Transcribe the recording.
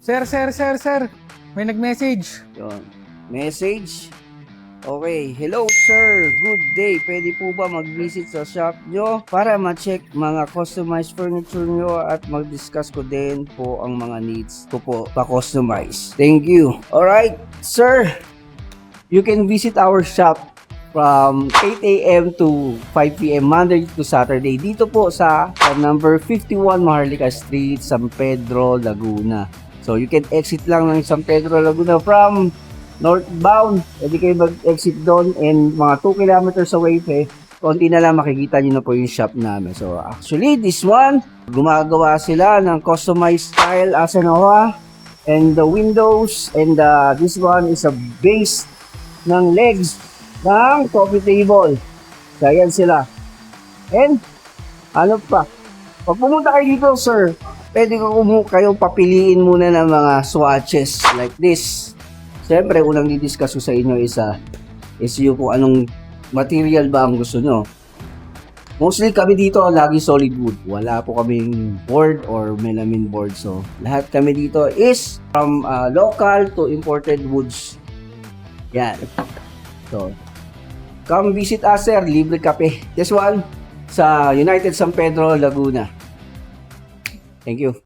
Sir. May nag-message. Yun. Message. Okay. Hello sir. Good day. Pwede po ba mag-visit sa shop nyo para ma-check mga customized furniture nyo at mag-discuss ko din po ang mga needs ko po pa-customize. Thank you. Alright, sir. You can visit our shop from 8 a.m. to 5 p.m. Monday to Saturday. Dito po sa number 51 Maharlika Street, San Pedro, Laguna. So you can exit lang ng San Pedro, Laguna from northbound. Pwede kayo mag-exit doon and mga 2 kilometers away konti na lang makikita nyo na po yung shop namin. So actually this one, gumagawa sila ng customized style Asanoa and the windows and this one is a base ng legs ng coffee table. So ayan sila. And ano pa? Pag pumunta kayo dito sir, pwede kayong papiliin muna ng mga swatches like this. Siyempre, unang didiscuss ko sa inyo is yung kung anong material ba ang gusto nyo. Mostly kami dito, lagi solid wood. Wala po kaming board or melamine board. So, lahat kami dito is from local to imported woods. Yan. So, come visit us, sir. Libre kape. This one, sa United San Pedro, Laguna. Thank you.